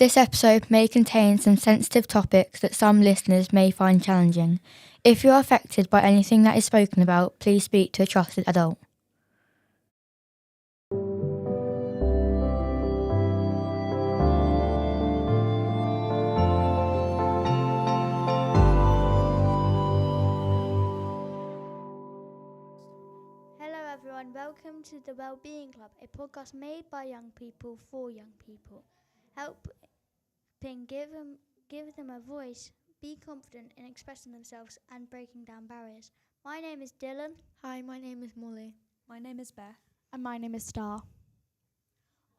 This episode may contain some sensitive topics that some listeners may find challenging. If you are affected by anything that is spoken about, please speak to a trusted adult. Hello everyone, welcome to the Wellbeing Club, a podcast made by young people for young people, helping give them a voice, be confident in expressing themselves and breaking down barriers. My name is Dylan. Hi, my name is Molly. My name is Beth. And my name is Star.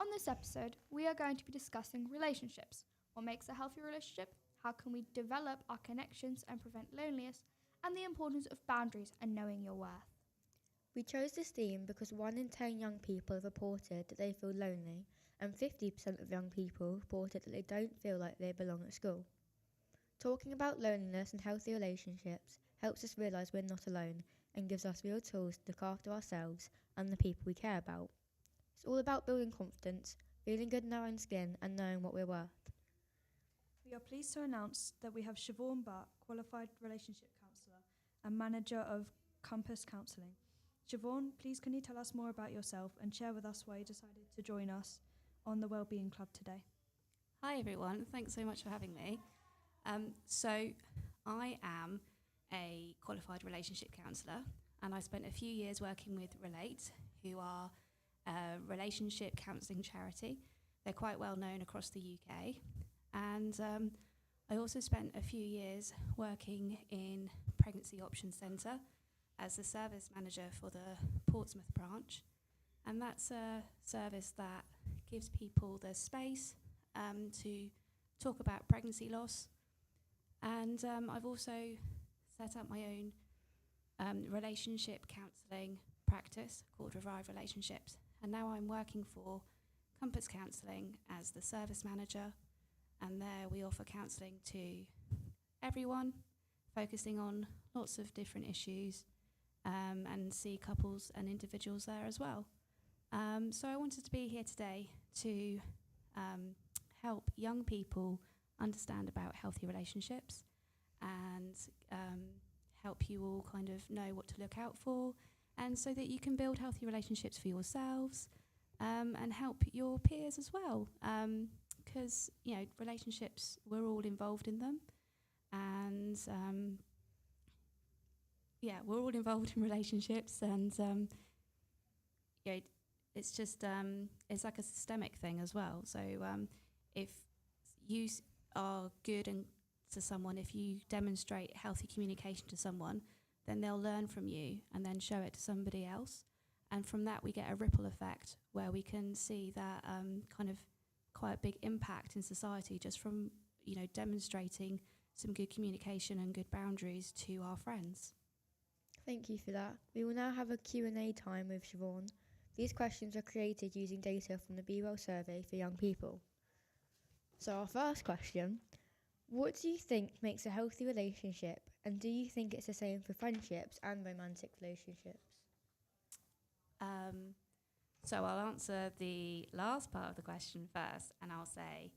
On this episode, we are going to be discussing relationships. What makes a healthy relationship? How can we develop our connections and prevent loneliness? And the importance of boundaries and knowing your worth. We chose this theme because 1 in 10 young people have reported that they feel lonely, and 50% of young people reported that they don't feel like they belong at school. Talking about loneliness and healthy relationships helps us realise we're not alone and gives us real tools to look after ourselves and the people we care about. It's all about building confidence, feeling good in our own skin and knowing what we're worth. We are pleased to announce that we have Siobhan Butt, Qualified Relationship Counsellor and Manager of Compass Counselling. Siobhan, please can you tell us more about yourself and share with us why you decided to join us on the Wellbeing Club today? Hi everyone, thanks so much for having me. So I am a qualified relationship counsellor and I spent a few years working with Relate, who are a relationship counselling charity. They're quite well known across the UK, and I also spent a few years working in Pregnancy Options Centre as the service manager for the Portsmouth branch, and that's a service that gives people the space to talk about pregnancy loss. And I've also set up my own relationship counselling practice called Revive Relationships, and now I'm working for Compass Counselling as the service manager, and there we offer counselling to everyone, focusing on lots of different issues, and see couples and individuals there as well. So I wanted to be here today to help young people understand about healthy relationships and help you all kind of know what to look out for, and so that you can build healthy relationships for yourselves and help your peers as well, because relationships, we're all involved in them, and we're all involved in relationships, and it's just it's like a systemic thing as well. So if you are good to someone, if you demonstrate healthy communication to someone, then they'll learn from you and then show it to somebody else, and from that we get a ripple effect where we can see that kind of quite a big impact in society just from demonstrating some good communication and good boundaries to our friends. Thank you for that. We will now have a Q&A time with Siobhan. These questions are created using data from the Be Well survey for young people. So our first question, what do you think makes a healthy relationship, and do you think it's the same for friendships and romantic relationships? So I'll answer the last part of the question first, and I'll say,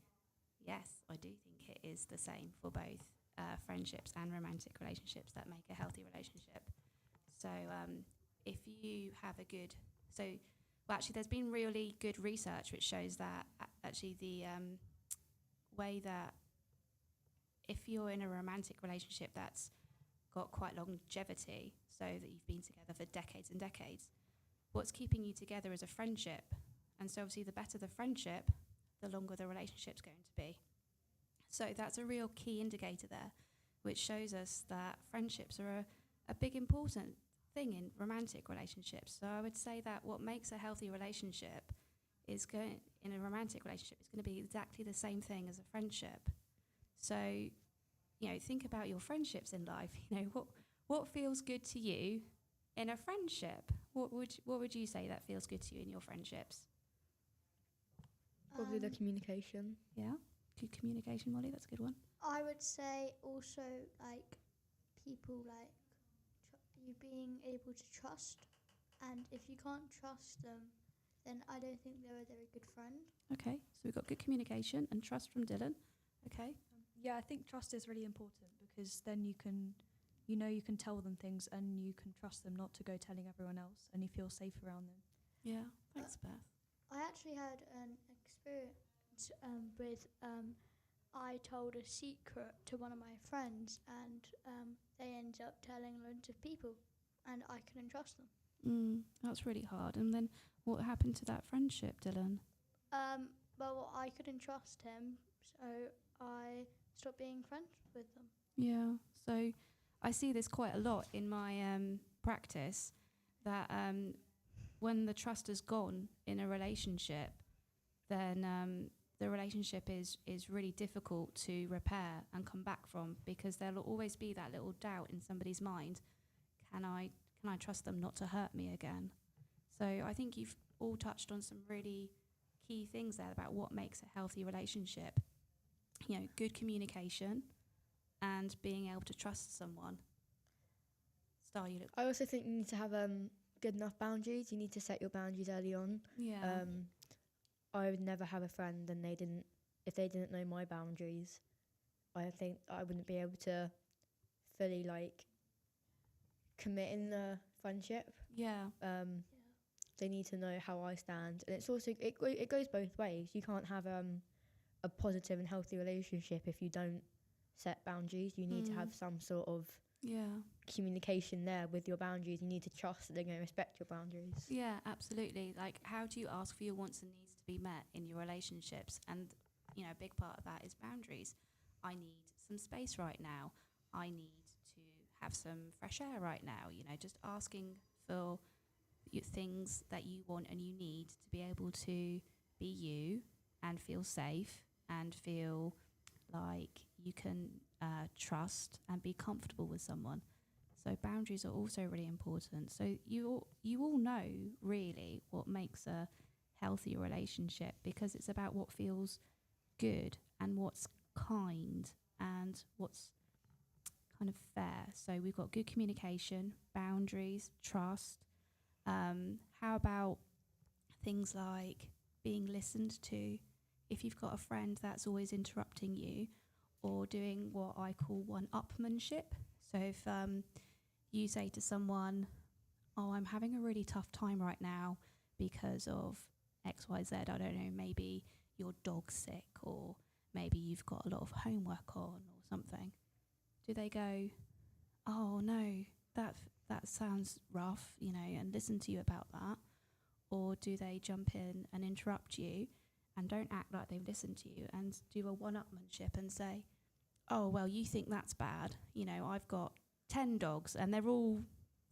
yes, I do think it is the same for both friendships and romantic relationships that make a healthy relationship. So if you have actually there's been really good research which shows that actually the way that if you're in a romantic relationship that's got quite longevity, so that you've been together for decades and decades, what's keeping you together is a friendship. And so obviously the better the friendship, the longer the relationship's going to be. So that's a real key indicator there, which shows us that friendships are a big important thing in romantic relationships. So I would say that what makes a healthy relationship in a romantic relationship is going to be exactly the same thing as a friendship. So, think about your friendships in life. What feels good to you in a friendship? What would you say that feels good to you in your friendships? Probably the communication. Yeah, good communication, Molly. That's a good one. I would say also people you being able to trust, and if you can't trust them, then I don't think they're a very good friend. Okay, so we've got good communication and trust from Dylan. Okay. Yeah, I think trust is really important because then you can tell them things and you can trust them not to go telling everyone else and you feel safe around them. Yeah, thanks, Beth. I actually had an experience with I told a secret to one of my friends and they ended up telling loads of people and I couldn't trust them. That's really hard. And then what happened to that friendship, Dylan? Well, I couldn't trust him, so I stopped being friends with them. Yeah, so I see this quite a lot in my practice, that when the trust is gone in a relationship, then the relationship is really difficult to repair and come back from, because there'll always be that little doubt in somebody's mind. Can I trust them not to hurt me again? So I think you've all touched on some really key things there about what makes a healthy relationship. You know, good communication and being able to trust someone. Star, you look... I also think you need to have good enough boundaries. You need to set your boundaries early on. Yeah. I would never have a friend and if they didn't know my boundaries, I think I wouldn't be able to fully commit in the friendship. Yeah. They need to know how I stand, and it's also it goes both ways. You can't have a positive and healthy relationship if you don't set boundaries. You need to have some sort of communication there with your boundaries. You need to trust that they're going to respect your boundaries. Yeah, absolutely. Like, how do you ask for your wants and needs to be met in your relationships? And, you know, a big part of that is boundaries. I need some space right now. I need to have some fresh air right now. You know, just asking for things that you want and you need to be able to be you and feel safe and feel like you can trust and be comfortable with someone. So boundaries are also really important. So you all know really what makes a healthy relationship, because it's about what feels good and what's kind and what's kind of fair. So we've got good communication, boundaries, trust. How about things like being listened to? If you've got a friend that's always interrupting you, or doing what I call one-upmanship. So if you say to someone, oh, I'm having a really tough time right now because of X, Y, Z, I don't know, maybe your dog's sick, or maybe you've got a lot of homework on or something. Do they go, oh no, that sounds rough, you know, and listen to you about that? Or do they jump in and interrupt you and don't act like they've listened to you and do a one-upmanship and say, oh, well, you think that's bad. You know, I've got 10 dogs and they're all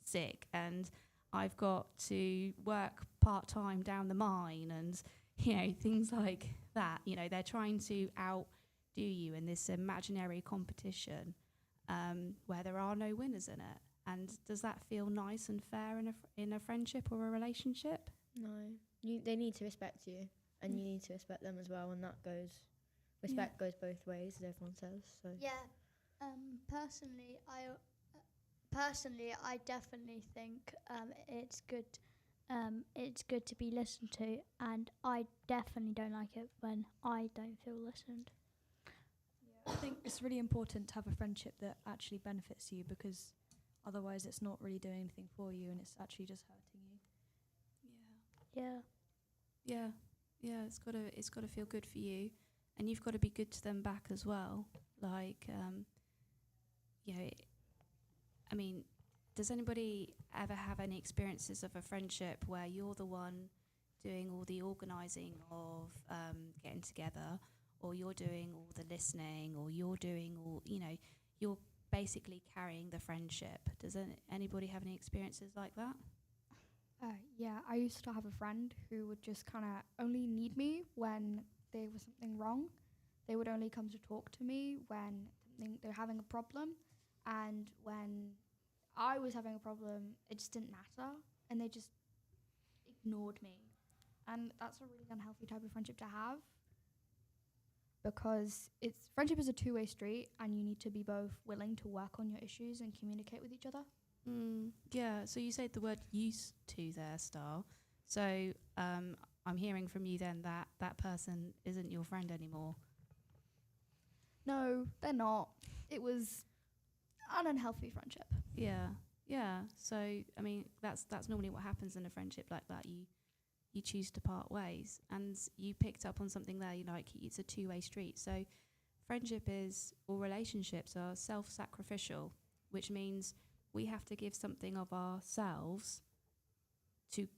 sick and I've got to work part-time down the mine and, you know, things like that. You know, they're trying to outdo you in this imaginary competition where there are no winners in it. And does that feel nice and fair in a friendship or a relationship? No. They need to respect you, and you need to respect them as well, and that goes... Respect goes both ways, as everyone says. So yeah, personally, I definitely think it's good. It's good to be listened to, and I definitely don't like it when I don't feel listened. Yeah, I think it's really important to have a friendship that actually benefits you, because otherwise it's not really doing anything for you and it's actually just hurting you. Yeah. It's got to feel good for you. And you've got to be good to them back as well. Like, you know, I mean, does anybody ever have any experiences of a friendship where you're the one doing all the organising of getting together, or you're doing all the listening, or you're doing all, you know, you're basically carrying the friendship? Does anybody have any experiences like that? Yeah, I used to have a friend who would just kind of only need me when there was something wrong. They would only come to talk to me when they're having a problem, and when I was having a problem, it just didn't matter, and they just ignored me. And that's a really unhealthy type of friendship to have, because friendship is a two-way street, and you need to be both willing to work on your issues and communicate with each other. Yeah, so you said the word used to there, Star. So I'm hearing from you then that that person isn't your friend anymore. No, they're not. It was an unhealthy friendship. Yeah. So I mean, that's normally what happens in a friendship like that. You choose to part ways, and you picked up on something there. Like it's a two-way street. So friendship or relationships are self-sacrificial, which means we have to give something of ourselves to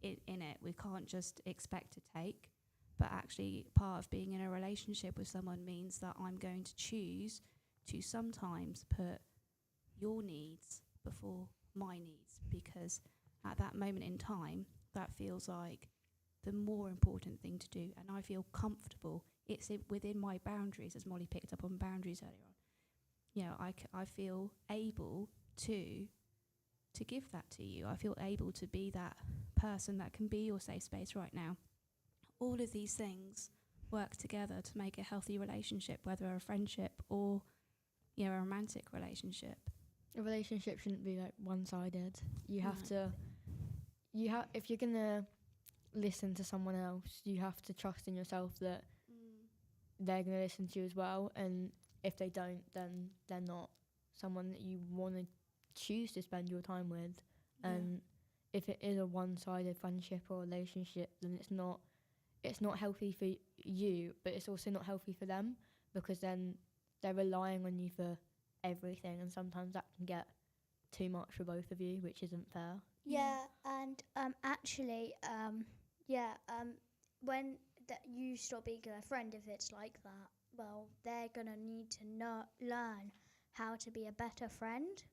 in it. We can't just expect to take, but actually part of being in a relationship with someone means that I'm going to choose to sometimes put your needs before my needs, because at that moment in time that feels like the more important thing to do, and I feel comfortable. It's within my boundaries, as Molly picked up on boundaries earlier on. I feel able to give that to you. I feel able to be that person that can be your safe space right now. All of these things work together to make a healthy relationship, whether a friendship or a romantic relationship. A relationship shouldn't be like one-sided. You have to, if you're gonna listen to someone else, you have to trust in yourself that they're gonna listen to you as well. And if they don't, then they're not someone that you want to choose to spend your time with. And if it is a one-sided friendship or relationship, then it's not healthy for you, but it's also not healthy for them, because then they're relying on you for everything, and sometimes that can get too much for both of you, which isn't fair. Yeah, and when you stop being their friend, if it's like that, well, they're gonna need to learn how to be a better friend,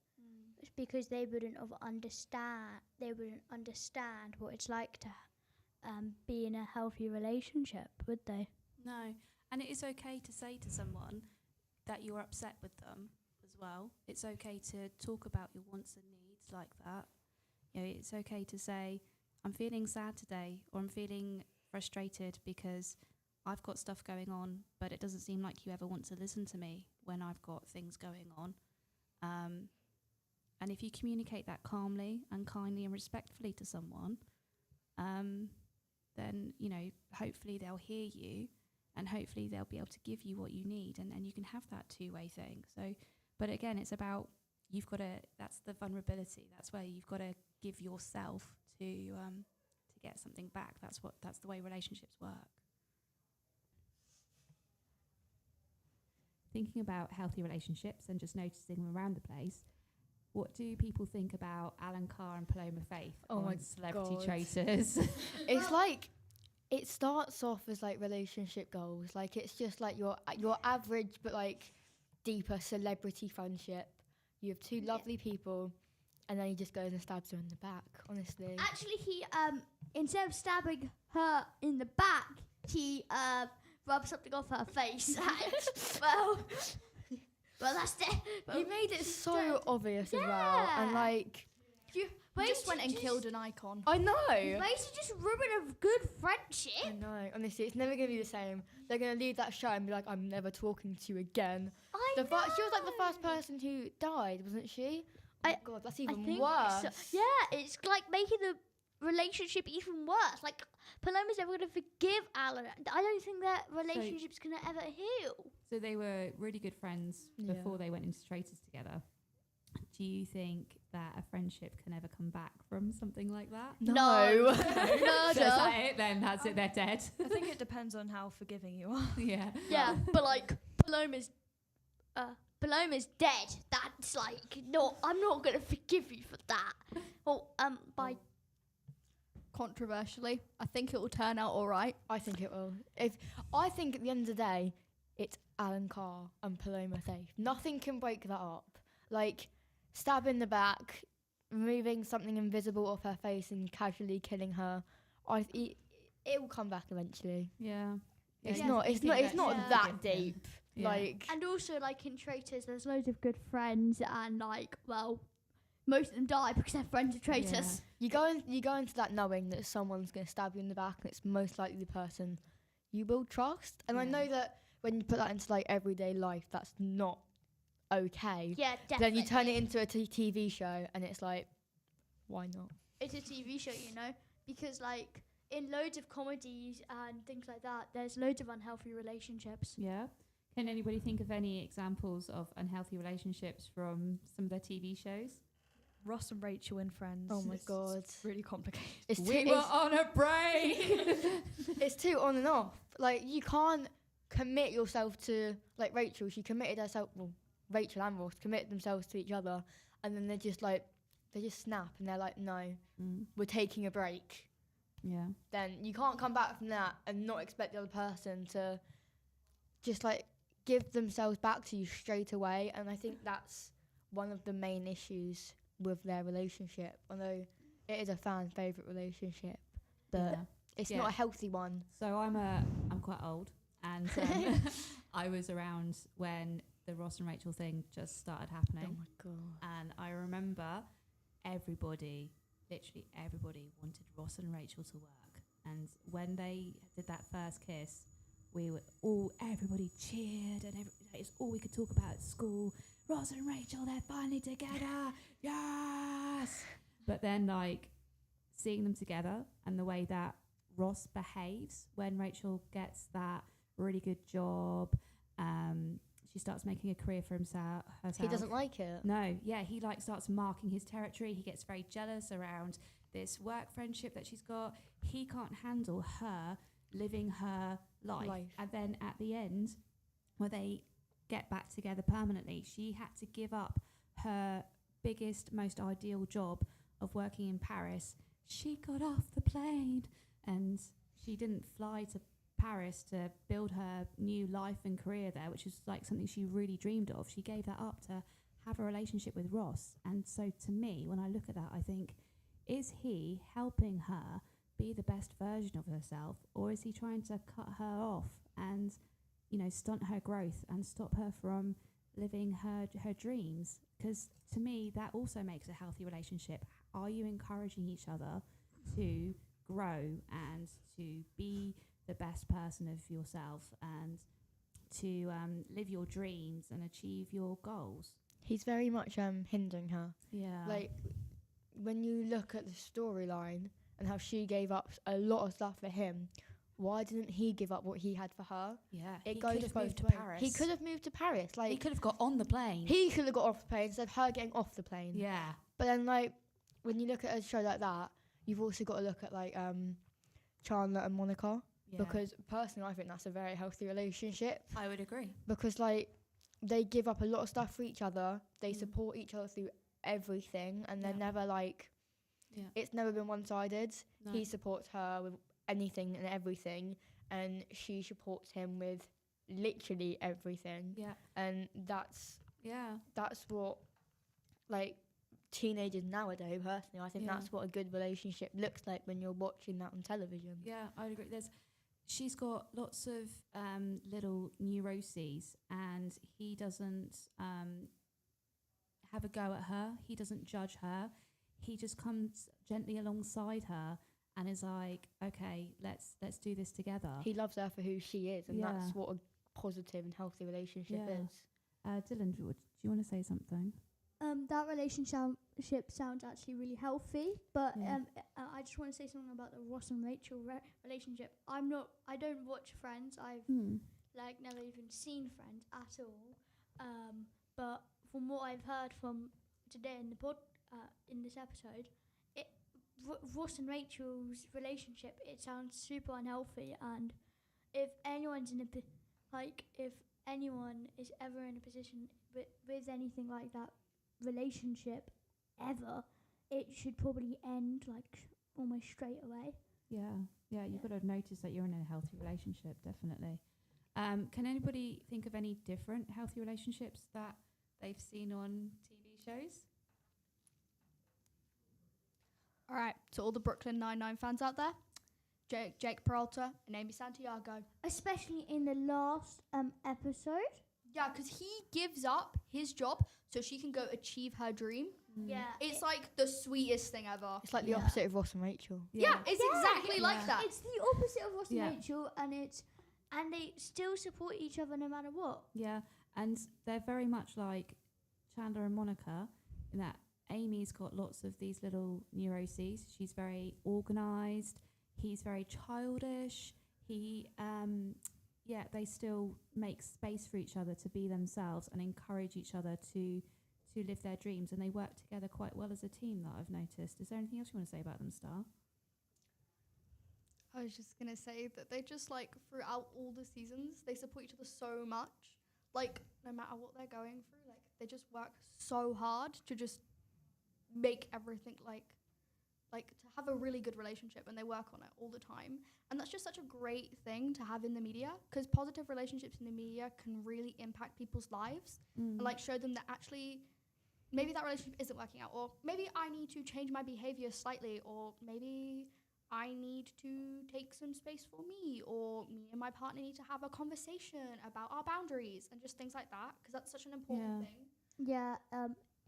because they wouldn't understand what it's like to be in a healthy relationship, would they? No, and it is okay to say to someone that you're upset with them as well. It's okay to talk about your wants and needs like that. It's okay to say, I'm feeling sad today, or I'm feeling frustrated because I've got stuff going on, but it doesn't seem like you ever want to listen to me when I've got things going on. And if you communicate that calmly and kindly and respectfully to someone, then, hopefully they'll hear you, and hopefully they'll be able to give you what you need, and you can have that two-way thing. So, but again, it's about, that's the vulnerability. That's where you've got to give yourself to get something back. That's the way relationships work. Thinking about healthy relationships and just noticing them around the place, what do people think about Alan Carr and Paloma Faith on Celebrity Traitors? It's like, it starts off as like relationship goals. Like it's just like your average but like deeper celebrity friendship. You have two lovely people, and then he just goes and stabs her in the back, honestly. Actually, he, instead of stabbing her in the back, he rubbed something off her face. Well, that's it. He made it so obvious as well, and like He just went and killed an icon. I know. Basically, just ruin a good friendship. I know. Honestly, it's never gonna be the same. They're gonna leave that show and be like, "I'm never talking to you again." She was like the first person who died, wasn't she? Oh my God, that's even worse. So. Yeah, it's like making the relationship even worse. Like, Paloma's never going to forgive Alan. I don't think that relationship's going to ever heal. So they were really good friends before they went into Traitors together. Do you think that a friendship can ever come back from something like that? No. So is that it then? That's it, they're dead. I think it depends on how forgiving you are. Yeah. Yeah, but like, Paloma's dead. That's like, no, I'm not going to forgive you for that. Well, Controversially, I think it will turn out all right. I think it will. I think at the end of the day, it's Alan Carr and Paloma Faith. Nothing can break that up. Like, stab in the back, removing something invisible off her face and casually killing her. It will come back eventually. Yeah. It's not that deep. Yeah. Like, and also, like, in Traitors, there's loads of good friends, and like, well, most of them die because their friends are traitors. Yeah. You go into that knowing that someone's going to stab you in the back, and it's most likely the person you will trust. And I know that when you put that into like everyday life, that's not okay. Yeah, definitely. Then you turn it into a TV show, and it's like, why not? It's a TV show, because like in loads of comedies and things like that, there's loads of unhealthy relationships. Yeah. Can anybody think of any examples of unhealthy relationships from some of their TV shows? Ross and Rachel in Friends. Oh my It's God. really complicated. It's We too, were on a break. it's too on and off. Like, you can't commit yourself to, like Rachel, she committed herself, well, Rachel and Ross committed themselves to each other, and then they just snap and they're like, no, we're taking a break. Yeah. Then you can't come back from that and not expect the other person to just like give themselves back to you straight away. And I think that's one of the main issues with their relationship, although it is a fan favourite relationship, but it's not a healthy one. So I'm quite old, and I was around when the Ross and Rachel thing just started happening. Oh my God. And I remember literally everybody wanted Ross and Rachel to work. And when they did that first kiss, everybody cheered, and it's all we could talk about at school. Ross and Rachel, they're finally together. Yes. But then, like, seeing them together and the way that Ross behaves when Rachel gets that really good job, she starts making a career for herself. He doesn't like it. No, yeah, he like starts marking his territory. He gets very jealous around this work friendship that she's got. He can't handle her living her life. And then at the end, where they get back together permanently, she had to give up her biggest, most ideal job of working in Paris. She got off the plane and she didn't fly to Paris to build her new life and career there, which is like something she really dreamed of. She gave that up to have a relationship with Ross. And so to me, when I look at that, I think, is he helping her be the best version of herself, or is he trying to cut her off and, you know, stunt her growth and stop her from living her dreams? Because to me, that also makes a healthy relationship. Are you encouraging each other to grow and to be the best person of yourself and to live your dreams and achieve your goals? He's very much hindering her. Yeah. Like, when you look at the storyline and how she gave up a lot of stuff for him, why didn't he give up what he had for her? Yeah. It he goes could have both moved to ways. Paris. He could have moved to Paris. Like, He could have got on the plane. he could have got off the plane instead of her getting off the plane. Yeah. But then, like, when you look at a show like that, you've also got to look at, like, Chandler and Monica. Yeah. Because, personally, I think that's a very healthy relationship. I would agree. Because, like, they give up a lot of stuff for each other. They support each other through everything. And they're never, like... Yeah. It's never been one-sided. No. He supports her with anything and everything. And she supports him with literally everything. Yeah. And that's Yeah. what, like, teenagers nowadays, personally, I think that's what a good relationship looks like when you're watching that on television. Yeah, I would agree. She's got lots of little neuroses, and he doesn't have a go at her. He doesn't judge her. He just comes gently alongside her and is like, okay, let's do this together. He loves her for who she is, and that's what a positive and healthy relationship is. Dylan, do you want to say something? That relationship sounds actually really healthy, but I just want to say something about the Ross and Rachel relationship. I don't watch Friends. I've like never even seen Friends at all. But from what I've heard from today in the in this episode, Ross and Rachel's relationship, it sounds super unhealthy. And if anyone's if anyone is ever in a position with anything like that relationship ever, it should probably end like almost straight away. You've got to notice that you're in a healthy relationship, definitely. Can anybody think of any different healthy relationships that they've seen on TV shows? All right, to all the Brooklyn Nine-Nine fans out there, Jake Peralta and Amy Santiago. Especially in the last episode. Yeah, because he gives up his job so she can go achieve her dream. Yeah. It's like the sweetest thing ever. It's like the opposite of Ross and Rachel. Yeah, it's exactly like that. It's the opposite of Ross and Rachel, and they still support each other no matter what. Yeah, and they're very much like Chandler and Monica in that Amy's got lots of these little neuroses. She's very organised. he's very childish. He, they still make space for each other to be themselves and encourage each other to live their dreams, and they work together quite well as a team, that I've noticed. Is there anything else you want to say about them, Star? I was just going to say that they just, like, throughout all the seasons, they support each other so much. Like, no matter what they're going through, like, they just work so hard to just make everything, like to have a really good relationship, and they work on it all the time. And that's just such a great thing to have in the media, because positive relationships in the media can really impact people's lives and, like, show them that actually maybe that relationship isn't working out, or maybe I need to change my behavior slightly, or maybe I need to take some space for me, or me and my partner need to have a conversation about our boundaries and just things like that, because that's such an important thing. Yeah,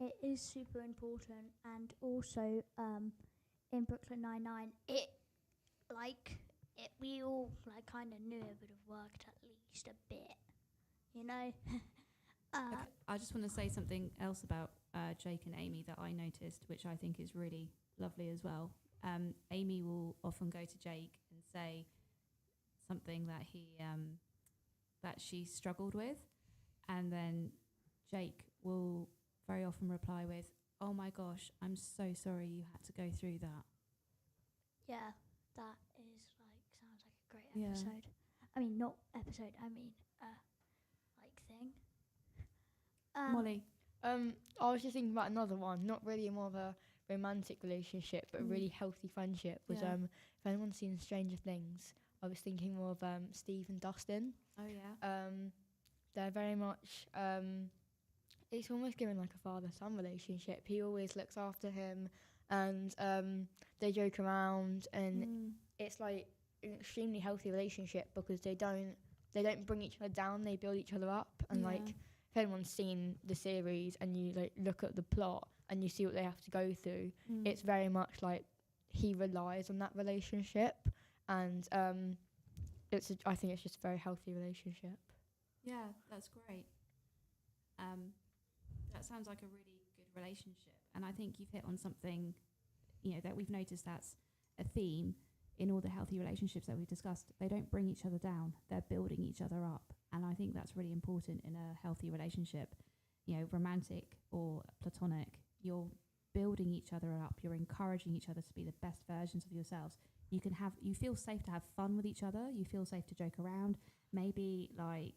it is super important. And also, in Brooklyn Nine-Nine, we all, like, kind of knew it would have worked at least a bit, you know? Okay, I just want to say something else about Jake and Amy that I noticed, which I think is really lovely as well. Amy will often go to Jake and say something that that she struggled with, and then Jake will very often reply with, "Oh my gosh, I'm so sorry you had to go through that." Yeah, that is, like, sounds like a great episode. I mean, not episode, I mean, thing. Molly? I was just thinking about another one, not really more of a romantic relationship, but a really healthy friendship. Was if anyone's seen Stranger Things, I was thinking more of Steve and Dustin. Oh yeah. They're very much. It's almost given like a father-son relationship. He always looks after him, and they joke around, and it's like an extremely healthy relationship because they don't bring each other down. They build each other up, and like if anyone's seen the series and you like look at the plot and you see what they have to go through, it's very much like he relies on that relationship, and I think it's just a very healthy relationship. Yeah, that's great. That sounds like a really good relationship, and I think you've hit on something, that we've noticed that's a theme in all the healthy relationships that we've discussed. They don't bring each other down; they're building each other up, and I think that's really important in a healthy relationship. Romantic or platonic, you're building each other up. You're encouraging each other to be the best versions of yourselves. You feel safe to have fun with each other. You feel safe to joke around. Maybe like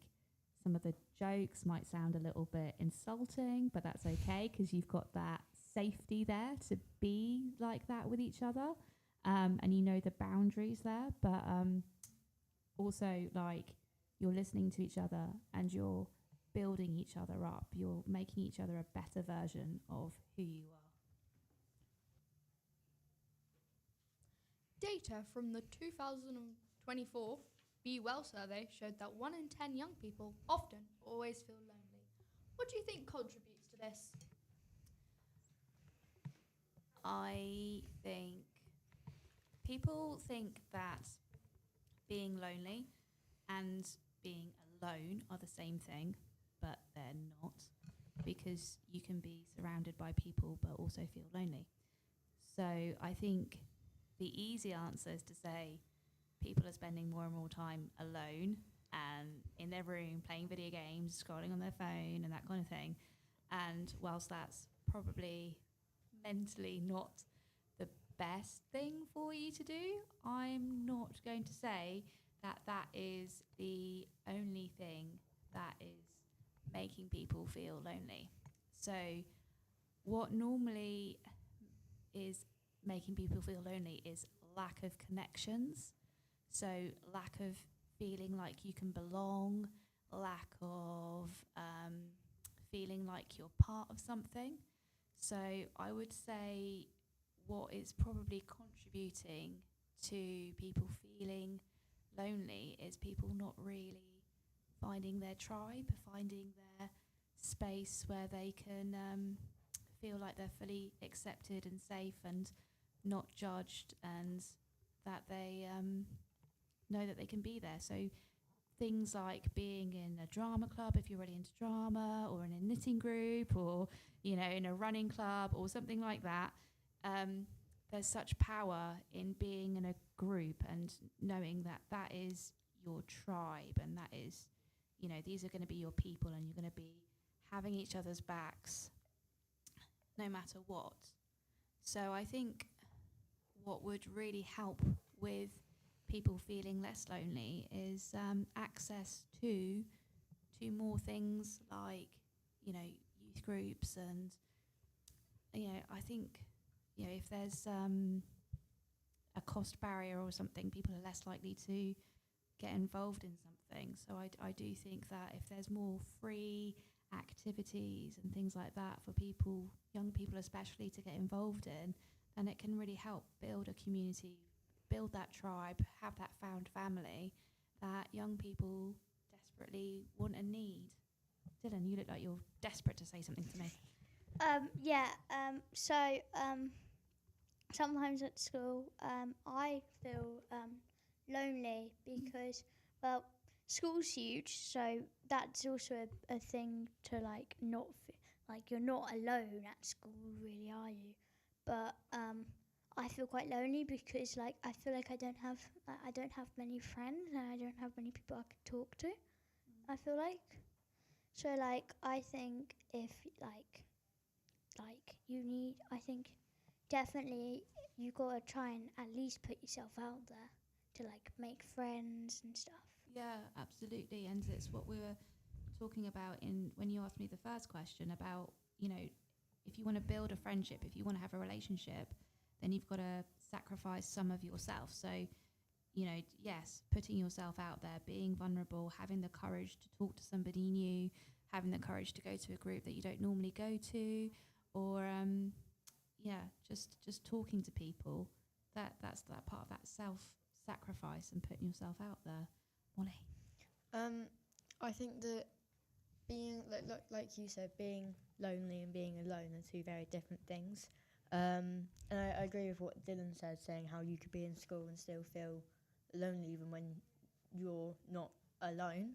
some of the jokes might sound a little bit insulting, but that's okay because you've got that safety there to be like that with each other, and the boundaries there. But also, like, you're listening to each other and you're building each other up. You're making each other a better version of who you are. Data from the 2024 Be Well survey showed that 1 in 10 young people often always feel lonely. What do you think contributes to this? I think people think that being lonely and being alone are the same thing, but they're not, because you can be surrounded by people but also feel lonely. So I think the easy answer is to say people are spending more and more time alone and in their room playing video games, scrolling on their phone and that kind of thing. And whilst that's probably mentally not the best thing for you to do, I'm not going to say that that is the only thing that is making people feel lonely. So what normally is making people feel lonely is lack of connections. So lack of feeling like you can belong, lack of feeling like you're part of something. So I would say what is probably contributing to people feeling lonely is people not really finding their tribe, finding their space where they can feel like they're fully accepted and safe and not judged, and that they know that they can be there. So things like being in a drama club, if you're really into drama, or in a knitting group, or in a running club or something like that, there's such power in being in a group and knowing that that is your tribe and that is, you know, these are going to be your people and you're going to be having each other's backs no matter what. So I think what would really help with people feeling less lonely is access to more things like, you know, youth groups and, you know, I think, you know, if there's a cost barrier or something, people are less likely to get involved in something. So I do think that if there's more free activities and things like that for people, young people especially, to get involved in, then it can really help build a community, build that tribe, have that found family that young people desperately want and need. Dylan, you look like you're desperate to say something to me. Sometimes at school, I feel lonely because, well, school's huge, so that's also a thing to like not like you're not alone at school, really, are you? But I feel quite lonely because like I feel like I don't have many friends and I don't have many people I could talk to. I feel like so like I think if like you need, I think definitely you gotta try and at least put yourself out there to like make friends and stuff. Yeah, absolutely. And it's what we were talking about in when you asked me the first question about, you know, if you want to build a friendship, if you want to have a relationship, then you've got to sacrifice some of yourself. So, you know, yes, putting yourself out there, being vulnerable, having the courage to talk to somebody new, having the courage to go to a group that you don't normally go to, or just talking to people. That's that part of that self-sacrifice and putting yourself out there. Molly? I think that being, like you said, being lonely and being alone are two very different things. And I agree with what Dylan said, saying how you could be in school and still feel lonely even when you're not alone.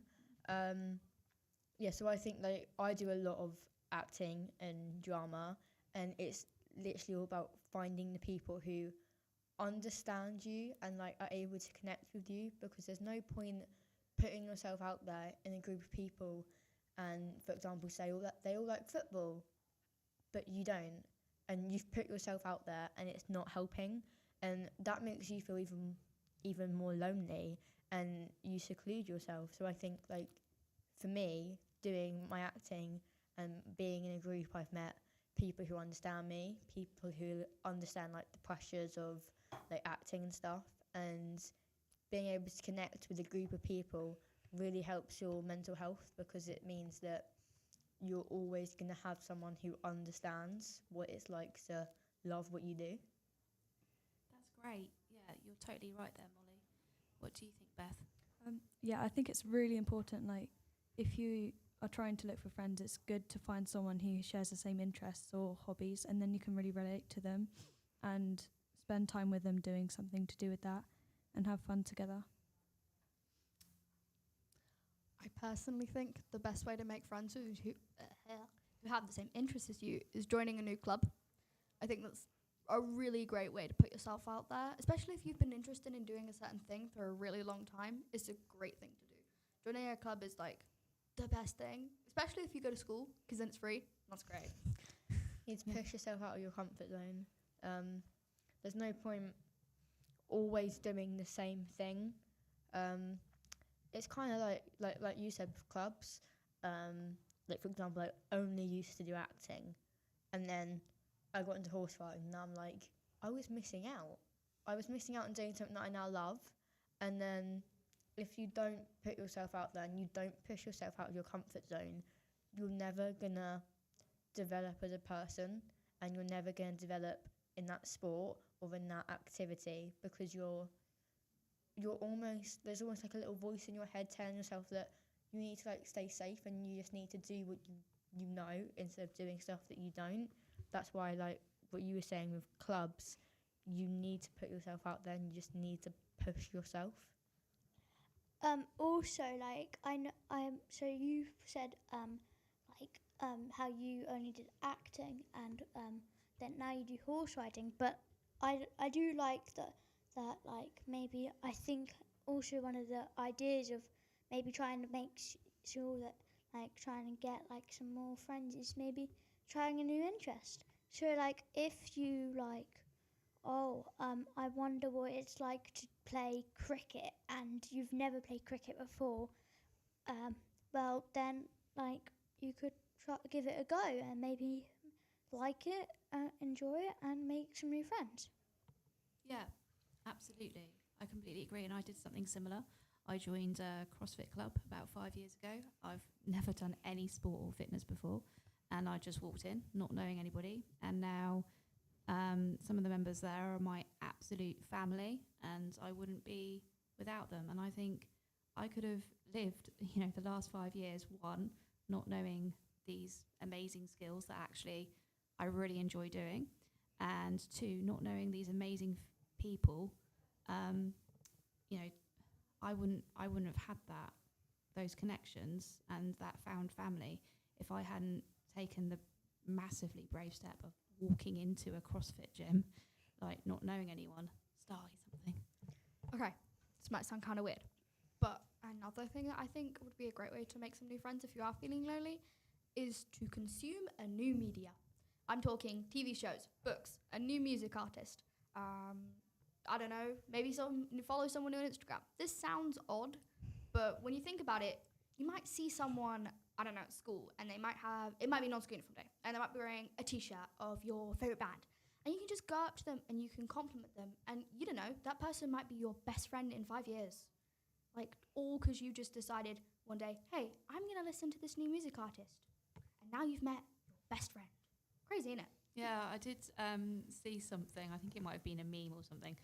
So I think like I do a lot of acting and drama, and it's literally all about finding the people who understand you and like are able to connect with you, because there's no point putting yourself out there in a group of people and, for example, say they all like football but you don't, and you've put yourself out there and it's not helping, and that makes you feel even more lonely and you seclude yourself. So I think like for me, doing my acting and being in a group, I've met people who understand me, people who understand like the pressures of like acting and stuff, and being able to connect with a group of people really helps your mental health, because it means that you're always going to have someone who understands what it's like to love what you do. That's great. Yeah, you're totally right there, Molly. What do you think, Beth? I think it's really important, like, if you are trying to look for friends, it's good to find someone who shares the same interests or hobbies, and then you can really relate to them and spend time with them doing something to do with that and have fun together. I personally think the best way to make friends with who have the same interests as you is joining a new club. I think that's a really great way to put yourself out there, especially if you've been interested in doing a certain thing for a really long time. It's a great thing to do. Joining a club is like the best thing, especially if you go to school, because then it's free. That's great. You need to push yourself out of your comfort zone. There's no point always doing the same thing. It's kind of like you said with clubs. Like, for example, I only used to do acting, and then I got into horse riding, and I'm like, I was missing out. I was missing out on doing something that I now love. And then if you don't put yourself out there and you don't push yourself out of your comfort zone, you're never going to develop as a person, and you're never going to develop in that sport or in that activity, because there's almost like a little voice in your head telling yourself that you need to like stay safe and you just need to do what you know instead of doing stuff that you don't. That's why, like what you were saying with clubs, you need to put yourself out there and you just need to push yourself. Also, like so you said how you only did acting and then now you do horse riding, but I do like that like maybe I think also one of the ideas of maybe trying to make sure that like trying to get like some more friends is maybe trying a new interest. So like if you like, I wonder what it's like to play cricket and you've never played cricket before, well then like you could give it a go and maybe like it, enjoy it and make some new friends. Yeah, absolutely. I completely agree. And I did something similar. I joined a CrossFit club about 5 years ago. I've never done any sport or fitness before. And I just walked in, not knowing anybody. And now some of the members there are my absolute family. And I wouldn't be without them. And I think I could have lived, the last 5 years, one, not knowing these amazing skills that actually I really enjoy doing. And two, not knowing these amazing people, I wouldn't have had those connections and that found family if I hadn't taken the massively brave step of walking into a CrossFit gym, like not knowing anyone. Starry something. Okay, this might sound kind of weird, but another thing that I think would be a great way to make some new friends if you are feeling lonely is to consume a new media. I'm talking TV shows, books, a new music artist. I don't know, maybe follow someone new on Instagram. This sounds odd, but when you think about it, you might see someone, I don't know, at school, and it might be non-school uniform day, and they might be wearing a t-shirt of your favourite band. And you can just go up to them and you can compliment them. And you don't know, that person might be your best friend in 5 years. Like, all because you just decided one day, hey, I'm going to listen to this new music artist. And now you've met your best friend. Crazy, isn't it? Yeah, I did see something, I think it might have been a meme or something,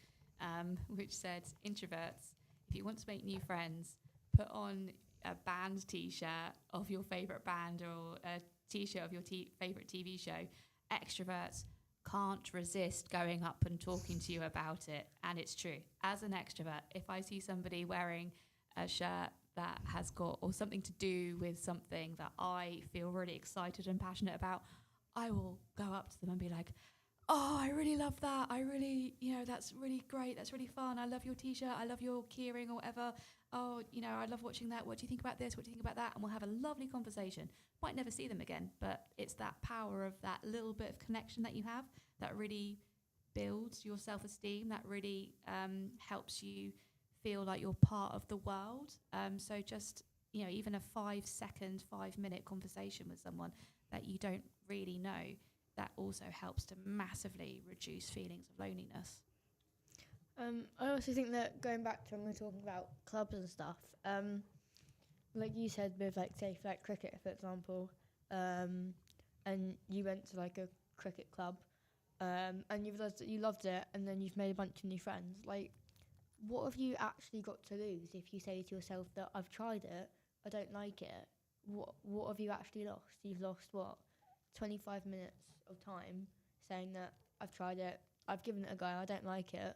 which said, introverts, if you want to make new friends, put on a band t-shirt of your favourite band or a t-shirt of your favourite TV show. Extroverts can't resist going up and talking to you about it. And it's true. As an extrovert, if I see somebody wearing a shirt that has got, or something to do with something that I feel really excited and passionate about, I will go up to them and be like, oh, I really love that. I really, that's really great. That's really fun. I love your t-shirt. I love your keyring or whatever. Oh, I love watching that. What do you think about this? What do you think about that? And we'll have a lovely conversation. Might never see them again, but it's that power of that little bit of connection that you have that really builds your self-esteem, that really helps you feel like you're part of the world. So just, even a 5-minute conversation with someone that you don't really know, that also helps to massively reduce feelings of loneliness. I also think that going back to when we were talking about clubs and stuff, like you said with like cricket, for example, and you went to like a cricket club, and you realised that you loved it, and then you've made a bunch of new friends. Like, what have you actually got to lose if you say to yourself that I've tried it, I don't like it? What have you actually lost? You've lost what? 25 minutes of time saying that I've tried it, I've given it a go, I don't like it.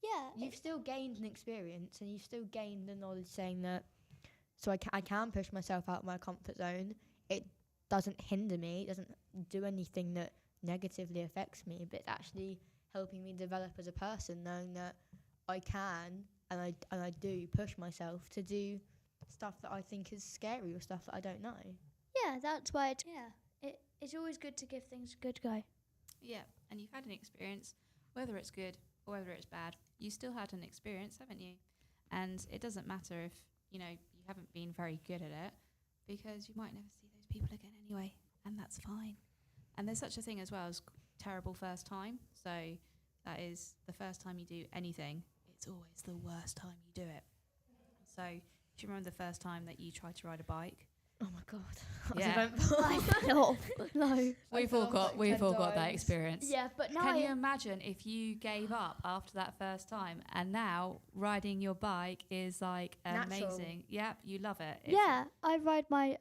Yeah. You've still gained an experience, and you've still gained the knowledge saying that, so I can push myself out of my comfort zone. It doesn't hinder me, it doesn't do anything that negatively affects me, but it's actually helping me develop as a person, knowing that I can and I do push myself to do stuff that I think is scary or stuff that I don't know. Yeah, that's why it's always good to give things a good go. Yeah, and you've had an experience, whether it's good or whether it's bad, you still had an experience, haven't you? And it doesn't matter if, you haven't been very good at it, because you might never see those people again anyway, and that's fine. And there's such a thing as well as terrible first time. So that is the first time you do anything, it's always the worst time you do it. So do you remember the first time that you tried to ride a bike? Oh my god. Yeah. I fell off. No. We've all got that experience. Yeah, but now Can you imagine if you gave up after that first time, and now riding your bike is like Natural. amazing? Yep, you love it. Yeah, I ride my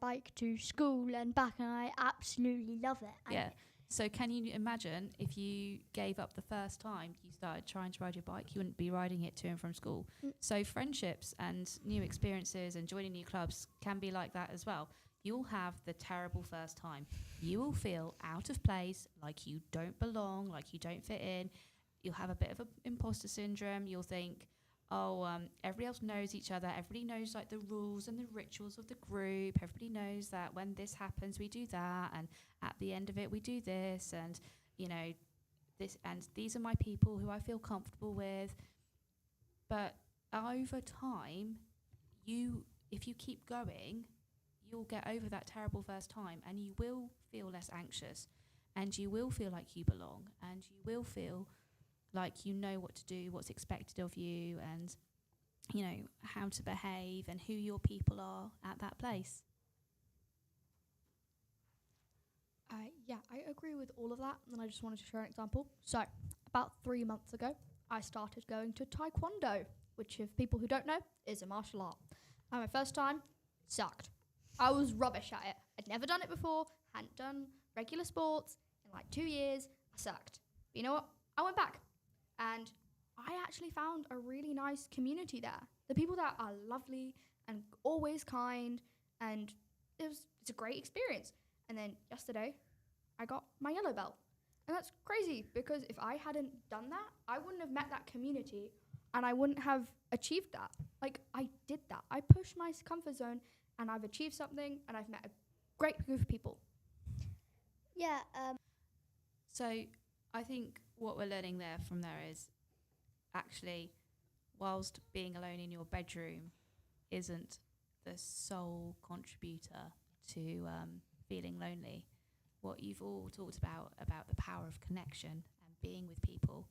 bike to school and back, and I absolutely love it. And Yeah. So can you imagine if you gave up the first time you started trying to ride your bike, you wouldn't be riding it to and from school. So friendships and new experiences and joining new clubs can be like that as well. You'll have the terrible first time. You will feel out of place, like you don't belong, like you don't fit in. you'll have a bit of an imposter syndrome. You'll think, everybody else knows each other. Everybody knows like the rules and the rituals of the group. Everybody knows that when this happens, we do that, and at the end of it, we do this, and this, and these are my people who I feel comfortable with. But over time, if you keep going, you'll get over that terrible first time, and you will feel less anxious, and you will feel like you belong, and you will feel like you know what to do, what's expected of you, and how to behave and who your people are at that place. I agree with all of that, and I just wanted to share an example. So, about 3 months ago, I started going to Taekwondo, which, if people who don't know, is a martial art. And my first time, sucked. I was rubbish at it. I'd never done it before, hadn't done regular sports in like 2 years. I sucked. But you know what? I went back, and I actually found a really nice community there. The people there are lovely and always kind, and it's a great experience. And then yesterday, I got my yellow belt. And that's crazy, because if I hadn't done that, I wouldn't have met that community, and I wouldn't have achieved that. Like, I did that. I pushed my comfort zone, and I've achieved something, and I've met a great group of people. Yeah. So I think what we're learning from there is actually, whilst being alone in your bedroom isn't the sole contributor to feeling lonely, what you've all talked about the power of connection and being with people,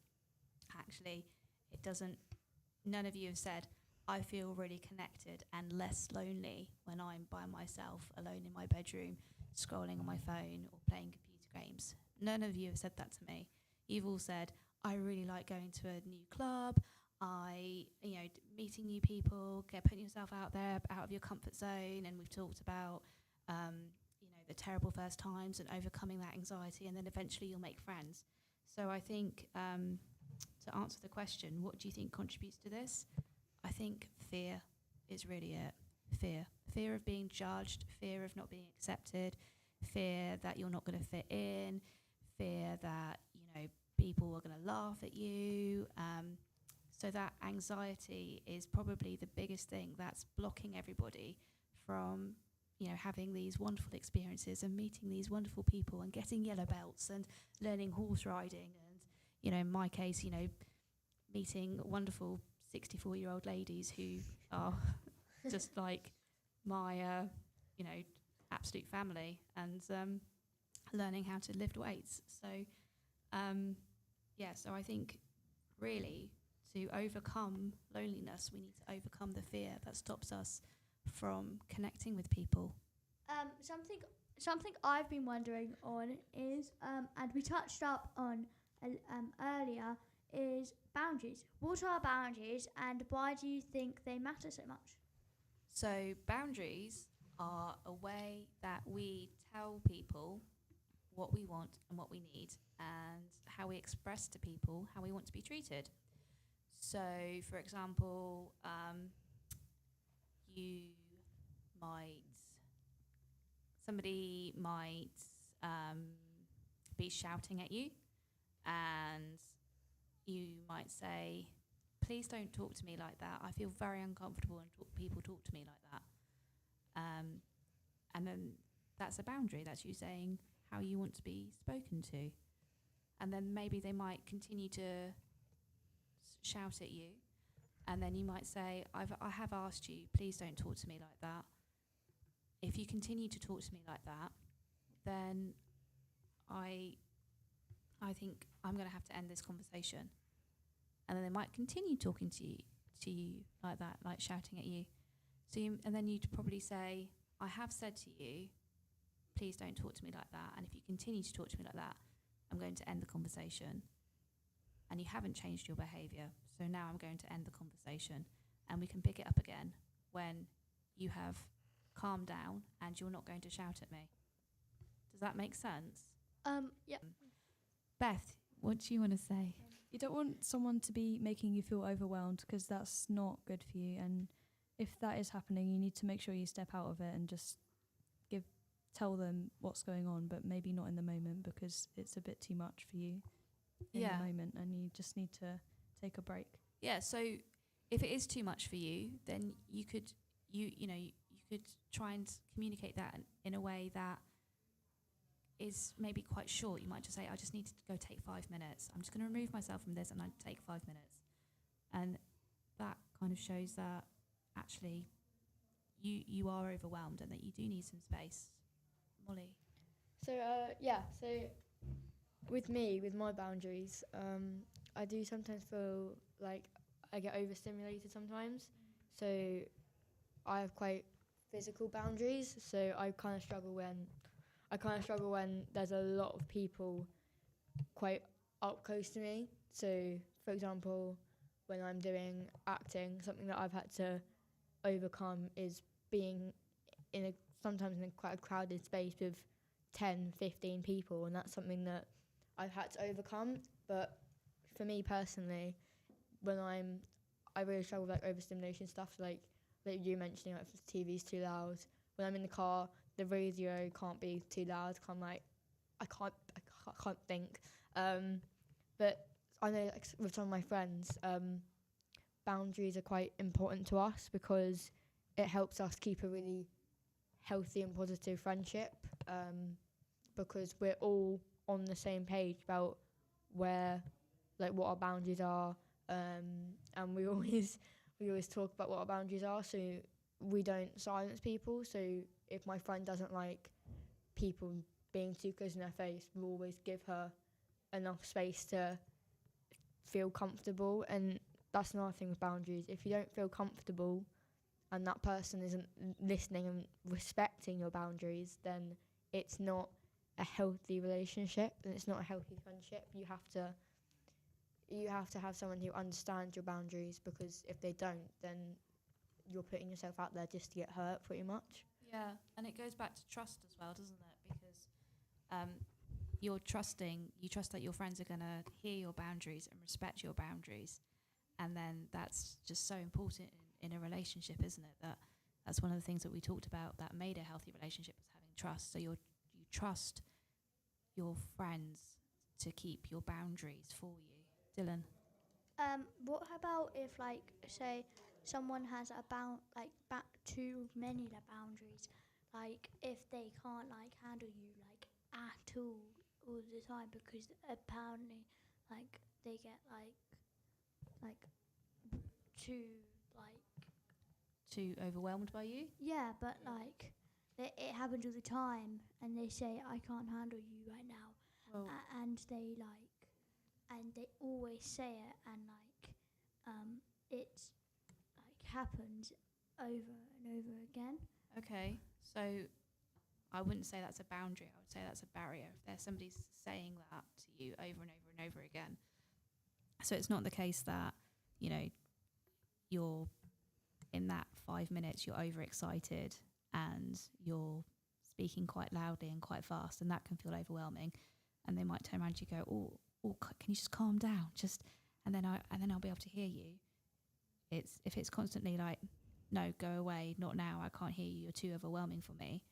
actually, none of you have said, I feel really connected and less lonely when I'm by myself, alone in my bedroom, scrolling on my phone or playing computer games. None of you have said that to me. You've all said, I really like going to a new club, meeting new people, putting yourself out there, out of your comfort zone, and we've talked about, the terrible first times and overcoming that anxiety, and then eventually you'll make friends. So I think, to answer the question, what do you think contributes to this? I think fear is really it. Fear of being judged, fear of not being accepted, fear that you're not going to fit in, fear that, people are going to laugh at you. So that anxiety is probably the biggest thing that's blocking everybody from, having these wonderful experiences and meeting these wonderful people and getting yellow belts and learning horse riding and, in my case, meeting wonderful 64-year-old ladies who are just like my, absolute family, and learning how to lift weights. So, so I think really to overcome loneliness, we need to overcome the fear that stops us from connecting with people. Something I've been wondering on is, and we touched up on earlier, is boundaries. What are boundaries, and why do you think they matter so much? So boundaries are a way that we tell people what we want and what we need, and how we express to people how we want to be treated. So, for example, somebody might be shouting at you, and you might say, please don't talk to me like that. I feel very uncomfortable when people talk to me like that. And then that's a boundary. That's you saying how you want to be spoken to. And then maybe they might continue to shout at you. And then you might say, I have asked you, please don't talk to me like that. If you continue to talk to me like that, then I think I'm going to have to end this conversation. And then they might continue talking to you like that, like shouting at you. And then you'd probably say, I have said to you, please don't talk to me like that. And if you continue to talk to me like that, I'm going to end the conversation. And you haven't changed your behaviour. So now I'm going to end the conversation. And we can pick it up again when you have calmed down and you're not going to shout at me. Does that make sense? Yeah. Beth, what do you want to say? You don't want someone to be making you feel overwhelmed, because that's not good for you. And if that is happening, you need to make sure you step out of it and just tell them what's going on, but maybe not in the moment, because it's a bit too much for you. in the moment, and you just need to take a break. Yeah, so if it is too much for you, then you could you could try and communicate that in a way that is maybe quite short. You might just say, I just need to go take 5 minutes. I'm just going to remove myself from this and I take 5 minutes. And that kind of shows that actually you are overwhelmed and that you do need some space. Molly? So, so with my boundaries, I do sometimes feel like I get overstimulated sometimes. So I have quite physical boundaries, so I kind of struggle when there's a lot of people quite up close to me. So, for example, when I'm doing acting, something that I've had to overcome is being sometimes in quite a crowded space with 10, 15 people, and that's something that I've had to overcome. But for me personally, I really struggle with like overstimulation stuff, like you mentioning, like if the TV's too loud. When I'm in the car, the radio can't be too loud. I can't think. But I know, like, with some of my friends, boundaries are quite important to us because it helps us keep a really healthy and positive friendship. Because we're all on the same page about what our boundaries are, and we always talk about what our boundaries are, so we don't silence people. So if my friend doesn't like people being too close in her face, we'll always give her enough space to feel comfortable. And that's another thing with boundaries. If you don't feel comfortable and that person isn't listening and respecting your boundaries, then it's not a healthy relationship and it's not a healthy friendship. You have to have someone who understands your boundaries, because if they don't, then you're putting yourself out there just to get hurt, pretty much. Yeah, and it goes back to trust as well, doesn't it? Because you trust that your friends are going to hear your boundaries and respect your boundaries. And then that's just so important in a relationship, isn't it? That's one of the things that we talked about that made a healthy relationship, was having trust. So you trust your friends to keep your boundaries for you. Dylan? What about if, like, say someone has too many boundaries, like if they can't like handle you like at all the time, because apparently like they get Too overwhelmed by you? yeah, but like it happens all the time, and they say, I can't handle you right now. Well, And they always say it, and it's like happens over and over again. okay, so I wouldn't say that's a boundary. I would say that's a barrier. If there's somebody saying that to you over and over and over again. So it's not the case that, you're in that 5 minutes, you're overexcited and you're speaking quite loudly and quite fast, and that can feel overwhelming. And they might turn around to you and go, can you just calm down? And then I'll be able to hear you. If it's constantly like, no, go away, not now, I can't hear you, you're too overwhelming for me,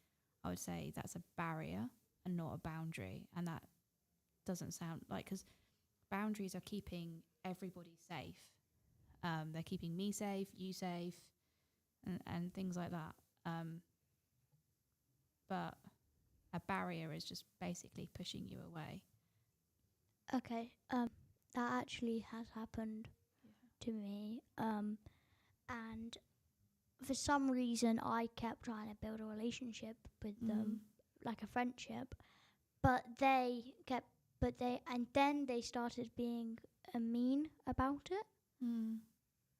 I would say that's a barrier and not a boundary. And that doesn't sound like, because boundaries are keeping everybody safe. They're keeping me safe, you safe, and things like that. But a barrier is just basically pushing you away. Okay, that actually has happened to me. And for some reason, I kept trying to build a relationship with them, like a friendship. But then they started being mean about it.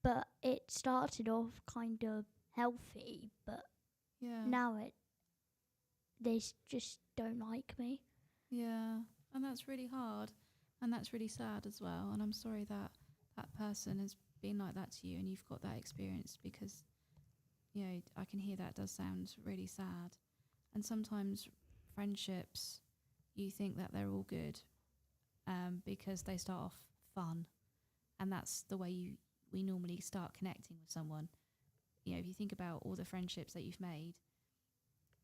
But it started off kind of healthy, but now they just don't like me. Yeah, and that's really hard, and that's really sad as well. And I'm sorry that person has been like that to you, and you've got that experience, because I can hear that does sound really sad. And sometimes friendships, you think that they're all good, because they start off fun, and that's the way we normally start connecting with someone. If you think about all the friendships that you've made,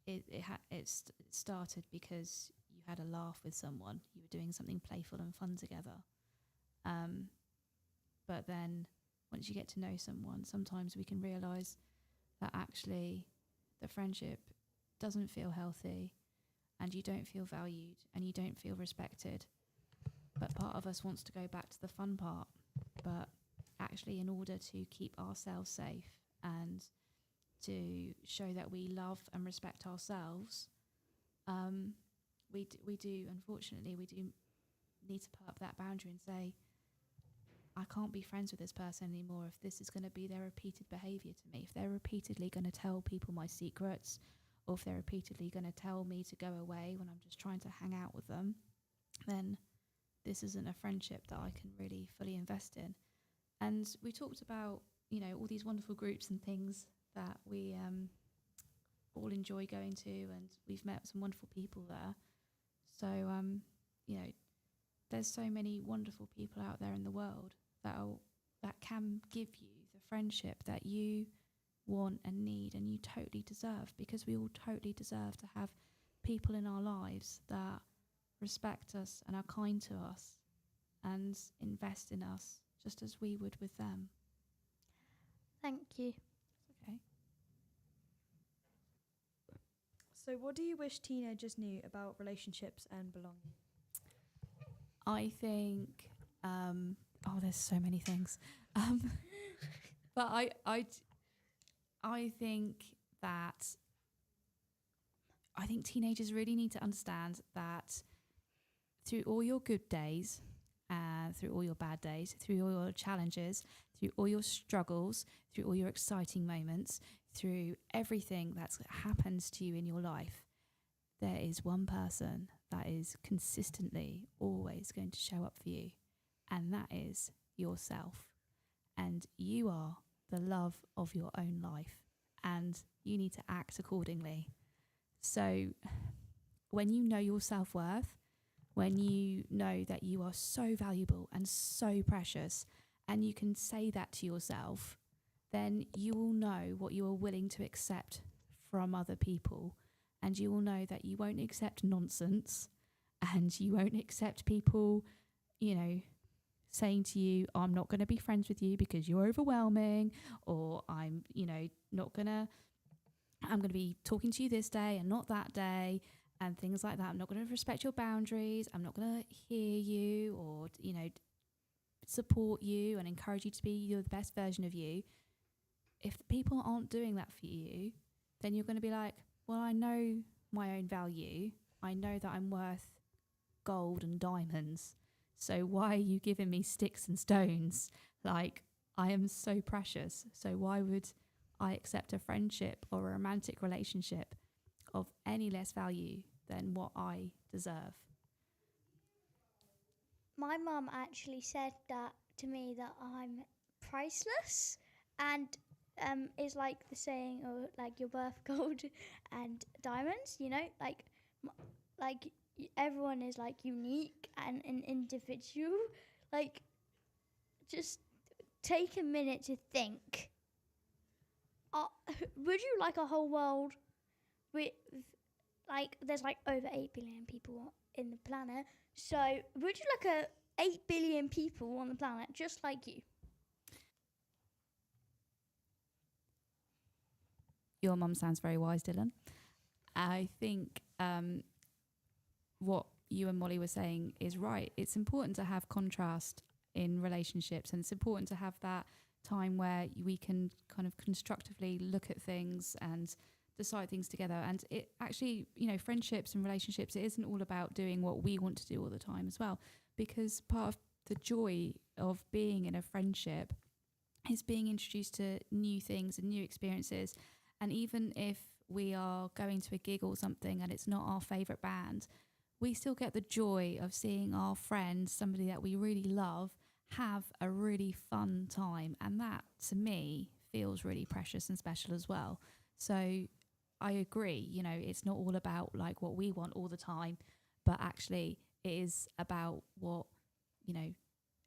it started because you had a laugh with someone, you were doing something playful and fun together, But then once you get to know someone, sometimes we can realise that actually the friendship doesn't feel healthy, and you don't feel valued, and you don't feel respected. But part of us wants to go back to the fun part. But actually, in order to keep ourselves safe and to show that we love and respect ourselves, we do, unfortunately, we do need to put up that boundary and say, I can't be friends with this person anymore if this is going to be their repeated behaviour to me. If they're repeatedly going to tell people my secrets, or if they're repeatedly going to tell me to go away when I'm just trying to hang out with them, then this isn't a friendship that I can really fully invest in. And we talked about, all these wonderful groups and things that we all enjoy going to, and we've met some wonderful people there. So, there's so many wonderful people out there in the world that can give you the friendship that you want and need and you totally deserve, because we all totally deserve to have people in our lives that respect us and are kind to us and invest in us just as we would with them. Thank you. Okay. So what do you wish teenagers knew about relationships and belonging? I think, there's so many things. But I think teenagers really need to understand that through all your good days, through all your bad days, through all your challenges, through all your struggles, through all your exciting moments, through everything that's happens to you in your life, there is one person that is consistently always going to show up for you, and that is yourself. And you are the love of your own life, and you need to act accordingly. So when you know your self-worth, when you know that you are so valuable and so precious, and you can say that to yourself, then you will know what you are willing to accept from other people, and you will know that you won't accept nonsense, and you won't accept people, saying to you, I'm not going to be friends with you because you're overwhelming, or I'm going to be talking to you this day and not that day, and things like that. I'm not going to respect your boundaries. I'm not going to hear you or, support you and encourage you to be the best version of you. If the people aren't doing that for you, then you're going to be like, well, I know my own value. I know that I'm worth gold and diamonds. So why are you giving me sticks and stones? Like, I am so precious. So why would I accept a friendship or a romantic relationship of any less value than what I deserve? My mum actually said that to me, that I'm priceless, and is like the saying, or like you're worth gold and diamonds. Everyone is like unique and an individual. Like, just take a minute to think. Would you like a whole world with, there's over 8 billion people in the planet, so would you like 8 billion people on the planet just like you? Your mum sounds very wise, Dylan. I think what you and Molly were saying is right. It's important to have contrast in relationships, and it's important to have that time where we can kind of constructively look at things and decide things together. And it actually, friendships and relationships, it isn't all about doing what we want to do all the time as well, because part of the joy of being in a friendship is being introduced to new things and new experiences. And even if we are going to a gig or something and it's not our favourite band, we still get the joy of seeing our friends, somebody that we really love, have a really fun time. And that, to me, feels really precious and special as well. So I agree, it's not all about what we want all the time, but actually it is about what,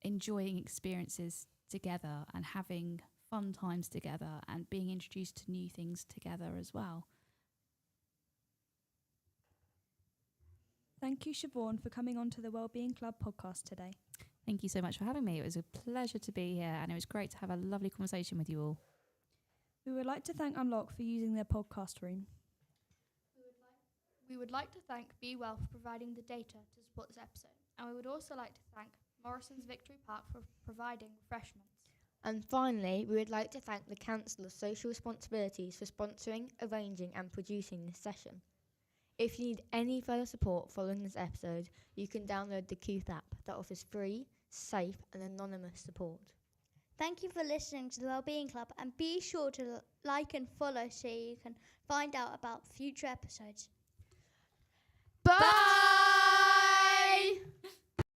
enjoying experiences together and having fun times together and being introduced to new things together as well. Thank you, Siobhan, for coming on to the Wellbeing Club podcast today. Thank you so much for having me. It was a pleasure to be here, and it was great to have a lovely conversation with you all. We would like to thank Unlock for using their podcast room. We would like to thank Be Well for providing the data to support this episode, and we would also like to thank Morrison's Victory Park for providing refreshments. And finally, we would like to thank the Council of Social Responsibilities for sponsoring, arranging and producing this session. If you need any further support following this episode, you can download the Qth app that offers free, safe and anonymous support. Thank you for listening to the Wellbeing Club, and be sure to like and follow so you can find out about future episodes. Bye!